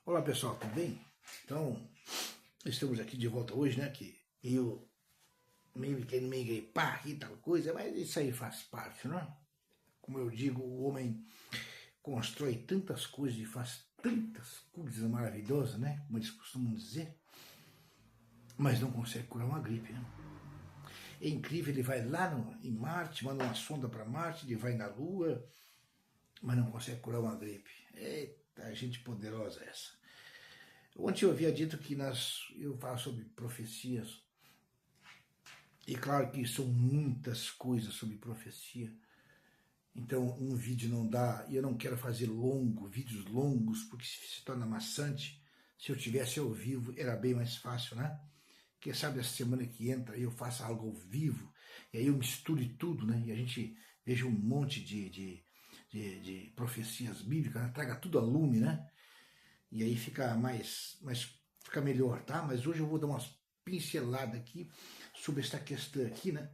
Olá pessoal, tudo bem? Então, estamos aqui de volta hoje, né? Que eu meio que meio gripar e tal coisa, mas isso aí faz parte, não é? Como eu digo, o homem constrói tantas coisas e faz tantas coisas maravilhosas, né? Como eles costumam dizer, mas não consegue curar uma gripe, né? É incrível, ele vai lá em Marte, manda uma sonda para Marte, ele vai na Lua, mas não consegue curar uma gripe. Eita, gente poderosa essa. Ontem eu havia dito que eu falo sobre profecias, e claro que são muitas coisas sobre profecia, então um vídeo não dá, e eu não quero fazer vídeos longos, porque se torna maçante. Se eu tivesse ao vivo era bem mais fácil, né? Quem sabe essa semana que entra eu faça algo ao vivo, e aí eu misture tudo, né? E a gente veja um monte de profecias bíblicas, né? Traga tudo a lume, né? E aí fica fica melhor, tá? Mas hoje eu vou dar umas pinceladas aqui sobre essa questão aqui, né?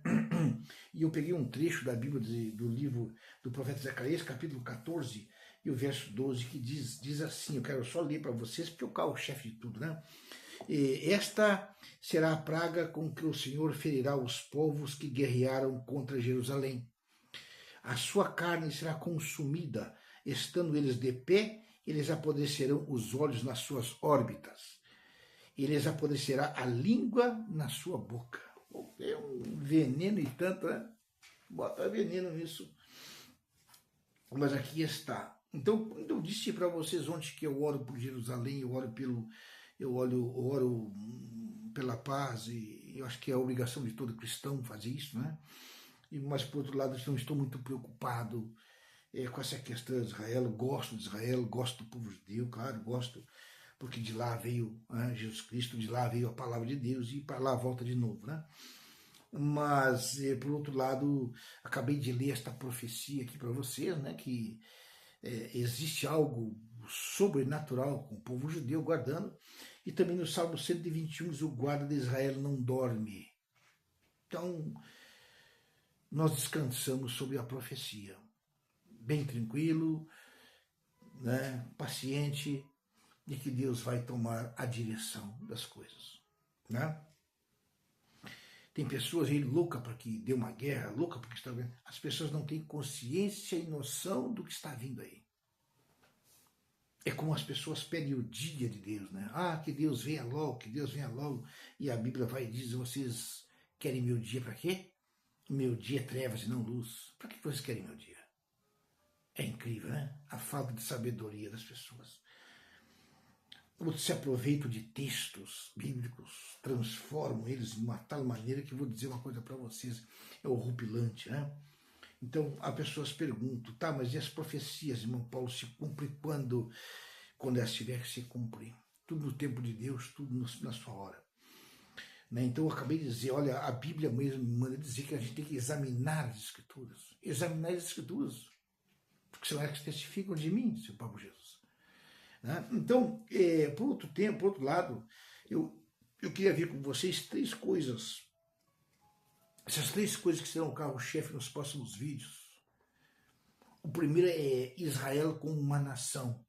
E eu peguei um trecho da Bíblia, do livro do profeta Zacarias, capítulo 14, e o verso 12, que diz assim, eu quero só ler para vocês, porque eu caio o chefe de tudo, né? Esta será a praga com que o Senhor ferirá os povos que guerrearam contra Jerusalém. A sua carne será consumida, estando eles de pé, eles apodrecerão os olhos nas suas órbitas, eles apodrecerá a língua na sua boca. É um veneno e tanto, né? Bota veneno nisso. Mas aqui está. Então, quando eu disse para vocês ontem que eu oro por Jerusalém, eu oro pela paz, e eu acho que é a obrigação de todo cristão fazer isso, né? Mas, por outro lado, eu não estou muito preocupado com essa questão de Israel. Eu gosto de Israel, gosto do povo judeu, claro, gosto, porque de lá veio Jesus Cristo, de lá veio a palavra de Deus, e para lá volta de novo, né? Mas, por outro lado, acabei de ler esta profecia aqui para vocês, né, que existe algo sobrenatural com o povo judeu guardando, e também no Salmo 121, o guarda de Israel não dorme. Então, nós descansamos sobre a profecia, bem tranquilo, né, paciente, de que Deus vai tomar a direção das coisas, né? Tem pessoas aí loucas para que dê uma guerra, louca porque está vendo. As pessoas não têm consciência e noção do que está vindo aí. É como as pessoas pedem o dia de Deus, né? Ah, que Deus venha logo, que Deus venha logo. E a Bíblia vai e diz, vocês querem meu dia para quê? Meu dia é trevas e não luz. Para que vocês querem meu dia? É incrível, né? A falta de sabedoria das pessoas. Outros se aproveitam de textos bíblicos, transformam eles de uma tal maneira que vou dizer uma coisa para vocês, é horripilante, né? Então, as pessoas perguntam, tá, mas e as profecias, irmão Paulo, se cumprem quando elas tiver que se cumprir? Tudo no tempo de Deus, tudo na sua hora. Né? Então, eu acabei de dizer, olha, a Bíblia mesmo manda dizer que a gente tem que examinar as Escrituras. Examinar as Escrituras, porque são elas que testificam de mim, seu Pablo Jesus. Né? Então, por outro lado, eu queria ver com vocês três coisas. Essas três coisas que serão o carro-chefe nos próximos vídeos. O primeiro é Israel como uma nação.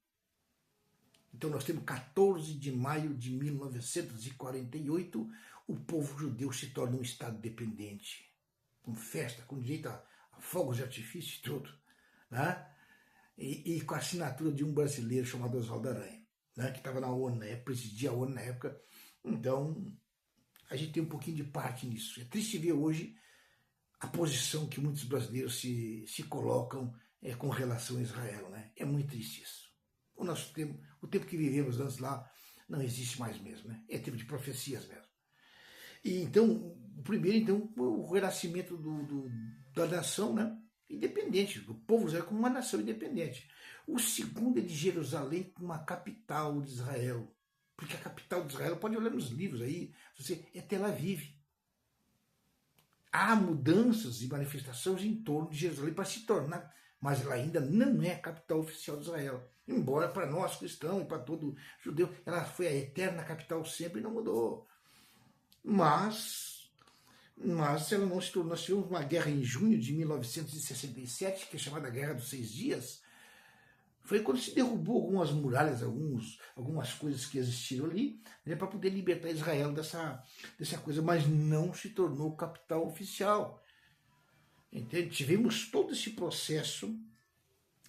Então nós temos 14 de maio de 1948, o povo judeu se torna um estado dependente. Com festa, com direito a fogos de artifício e tudo. Né? E com a assinatura de um brasileiro chamado Oswaldo Aranha, né, que estava na ONU, né, presidia a ONU na época. Então, a gente tem um pouquinho de parte nisso. É triste ver hoje a posição que muitos brasileiros se colocam com relação a Israel. Né? É muito triste isso. O tempo que vivemos antes lá não existe mais mesmo. Né? É tempo de profecias mesmo. E então, o primeiro, então, o renascimento da nação, né? Independente, do povo Israel como uma nação independente. O segundo é de Jerusalém como uma capital de Israel. Porque a capital de Israel, pode olhar nos livros aí, é Tel Aviv. Há mudanças e manifestações em torno de Jerusalém para se tornar, mas ela ainda não é a capital oficial de Israel. Embora para nós cristãos e para todo judeu, ela foi a eterna capital sempre e não mudou. Mas ela não se tornou. Nós tivemos uma guerra em junho de 1967, que é chamada Guerra dos 6 Dias. foi quando se derrubou algumas muralhas, algumas coisas que existiram ali, né, para poder libertar Israel dessa coisa, mas não se tornou capital oficial. Entende? Tivemos todo esse processo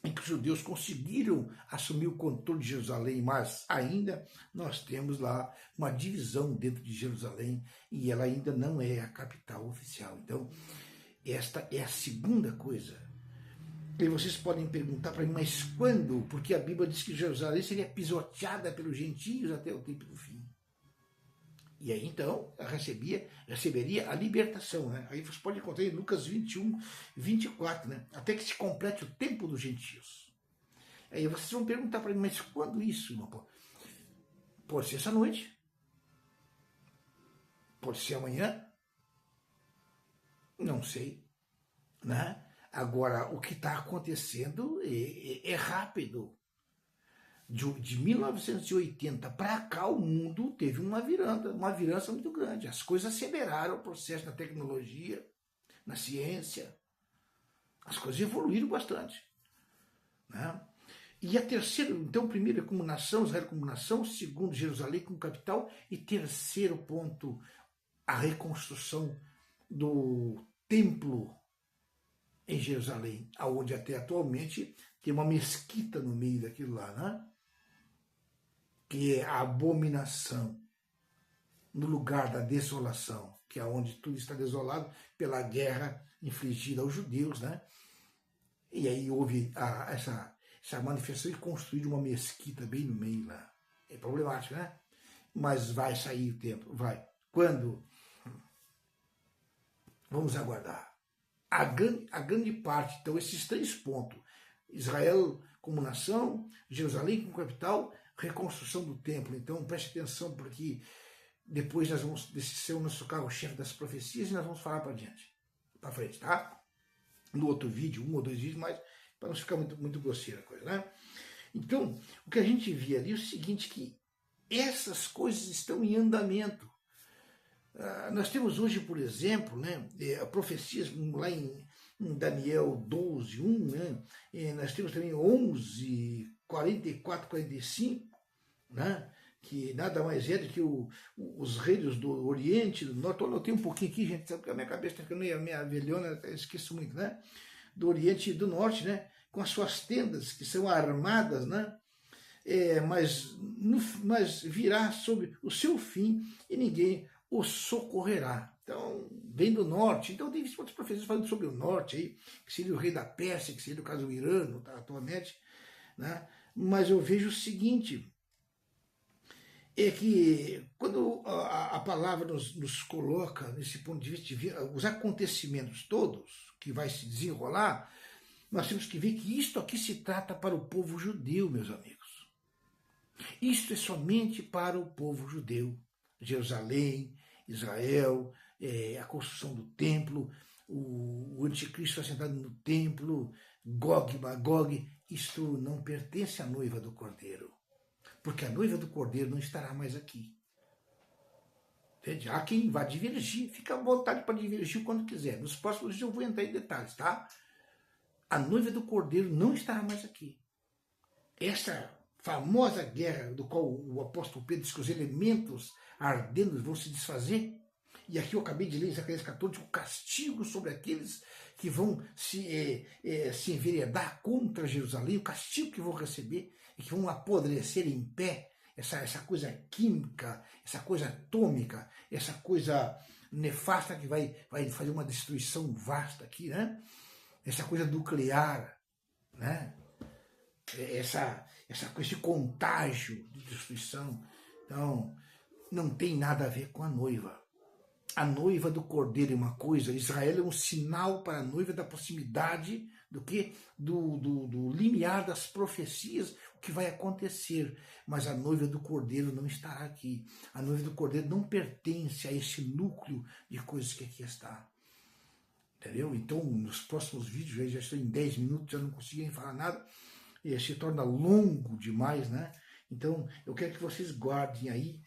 em que os judeus conseguiram assumir o controle de Jerusalém, mas ainda nós temos lá uma divisão dentro de Jerusalém e ela ainda não é a capital oficial. Então, esta é a segunda coisa. E vocês podem perguntar para mim, mas quando? Porque a Bíblia diz que Jerusalém seria pisoteada pelos gentios até o tempo do fim. E aí então ela receberia a libertação, né? Aí você pode encontrar em Lucas 21, 24, né? Até que se complete o tempo dos gentios. Aí vocês vão perguntar para mim, mas quando isso, irmão? Pode ser essa noite? Pode ser amanhã? Não sei, né? Agora, o que está acontecendo é rápido. De 1980 para cá, o mundo teve uma virança muito grande. As coisas aceleraram o processo na tecnologia, na ciência. As coisas evoluíram bastante, né? E a terceira, então, primeiro é como nação, Israel como nação, segundo, Jerusalém como capital, e terceiro ponto, a reconstrução do templo em Jerusalém, onde até atualmente tem uma mesquita no meio daquilo lá, né? Que é a abominação, no lugar da desolação, que é onde tudo está desolado pela guerra infligida aos judeus, né? E aí houve essa manifestação de construir uma mesquita bem no meio lá. É problemático, né? Mas vai sair o tempo, vai. Quando? Vamos aguardar. A grande parte, então, esses três pontos, Israel como nação, Jerusalém como capital, reconstrução do templo. Então preste atenção, porque depois nós vamos ser o nosso carro-chefe das profecias e nós vamos falar para diante, para frente, tá? No outro vídeo, 1 ou 2 vídeos, mas para não ficar muito grosseira a coisa, né? Então, o que a gente via ali é o seguinte, que essas coisas estão em andamento. Nós temos hoje, por exemplo, né, profecias lá em Daniel 12, 1, né, nós temos também 11, 44, 45, né, que nada mais é do que os reinos do Oriente, do Norte. Eu tenho um pouquinho aqui, gente, sabe que a minha cabeça está ficando, a minha velhona, eu esqueço muito, né, do Oriente e do Norte, né, com as suas tendas que são armadas, né, mas virá sobre o seu fim e ninguém o socorrerá. Então, vem do norte. Então, tem outras profecias falando sobre o norte, aí, que seria o rei da Pérsia, que seria o caso do Irã, tá, atualmente, né? Mas eu vejo o seguinte, é que quando a palavra nos coloca nesse ponto de vista, de ver os acontecimentos todos que vai se desenrolar, nós temos que ver que isto aqui se trata para o povo judeu, meus amigos. Isto é somente para o povo judeu. Jerusalém, Israel, a construção do templo, o anticristo assentado no templo, Gog e Magog, isto não pertence à noiva do Cordeiro, porque a noiva do Cordeiro não estará mais aqui. Entende? Há quem vá divergir, fica à vontade para divergir quando quiser. Nos próximos dias eu vou entrar em detalhes, tá? A noiva do Cordeiro não estará mais aqui. Essa famosa guerra do qual o apóstolo Pedro diz que os elementos ardendo vão se desfazer, e aqui eu acabei de ler em Zacarias 14, o castigo sobre aqueles que vão se enveredar contra Jerusalém, o castigo que vão receber e que vão apodrecer em pé, essa coisa química, essa coisa atômica, essa coisa nefasta que vai fazer uma destruição vasta aqui, né? Essa coisa nuclear, né? Esse contágio de destruição. Então, não tem nada a ver com a noiva. A noiva do Cordeiro é uma coisa, Israel é um sinal para a noiva da proximidade do que? Do limiar das profecias, o que vai acontecer. Mas a noiva do Cordeiro não estará aqui. A noiva do Cordeiro não pertence a esse núcleo de coisas que aqui está. Entendeu? Então, nos próximos vídeos, já estou em 10 minutos, já não consegui nem falar nada, e se torna longo demais, né? Então, eu quero que vocês guardem aí,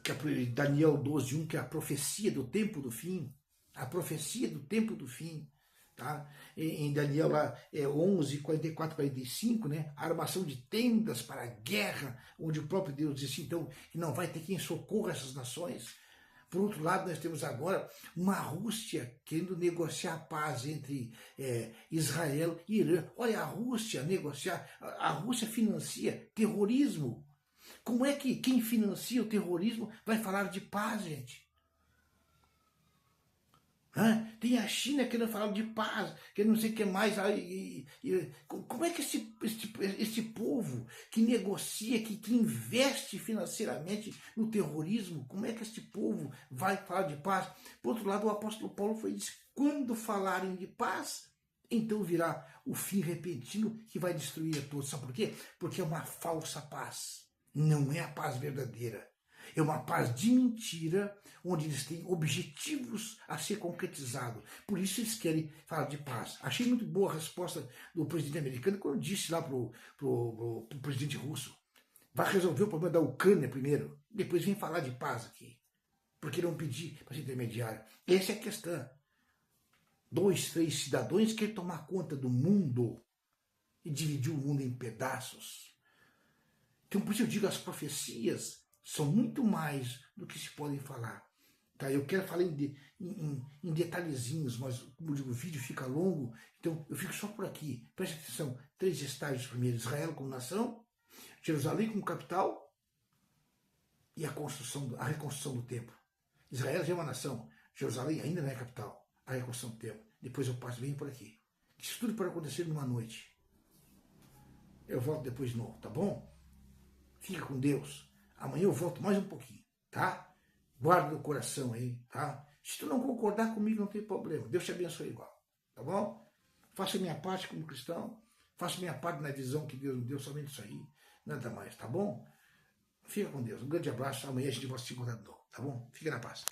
que Daniel 12, 1, que é a profecia do tempo do fim, a profecia do tempo do fim, tá? Em Daniel lá 11, 44, 45, né? A armação de tendas para a guerra, onde o próprio Deus disse então que não vai ter quem socorra essas nações. Por outro lado, nós temos agora uma Rússia querendo negociar a paz entre Israel e Irã. Olha, a Rússia negociar, a Rússia financia terrorismo. Como é que quem financia o terrorismo vai falar de paz, gente? Tem a China querendo falar de paz, que não sei o que mais. Como é que esse povo que negocia, que investe financeiramente no terrorismo, como é que esse povo vai falar de paz? Por outro lado, o apóstolo Paulo disse, quando falarem de paz, então virá o fim repentino que vai destruir a todos. Sabe por quê? Porque é uma falsa paz, não é a paz verdadeira. É uma paz de mentira, onde eles têm objetivos a ser concretizados. Por isso eles querem falar de paz. Achei muito boa a resposta do presidente americano quando disse lá pro presidente russo, vai resolver o problema da Ucrânia primeiro, depois vem falar de paz aqui. Porque não pedir para ser intermediário. Essa é a questão. 2, 3 cidadãos querem tomar conta do mundo e dividir o mundo em pedaços. Então, por isso eu digo, as profecias são muito mais do que se podem falar. Tá? Eu quero falar em detalhezinhos, mas como eu digo, o vídeo fica longo, então eu fico só por aqui. Preste atenção, 3 estágios primeiro: Israel como nação, Jerusalém como capital e a reconstrução do templo. Israel já é uma nação, Jerusalém ainda não é capital, a reconstrução do templo. Depois eu passo bem por aqui. Isso tudo pode acontecer numa noite. Eu volto depois de novo, tá bom? Fica com Deus. Amanhã eu volto mais um pouquinho, tá? Guarda no coração aí, tá? Se tu não concordar comigo, não tem problema. Deus te abençoe igual, tá bom? Faça a minha parte como cristão. Faça a minha parte na visão que Deus me deu, somente isso aí. Nada mais, tá bom? Fica com Deus. Um grande abraço. Amanhã a gente vai se encontrar de novo, tá bom? Fica na paz.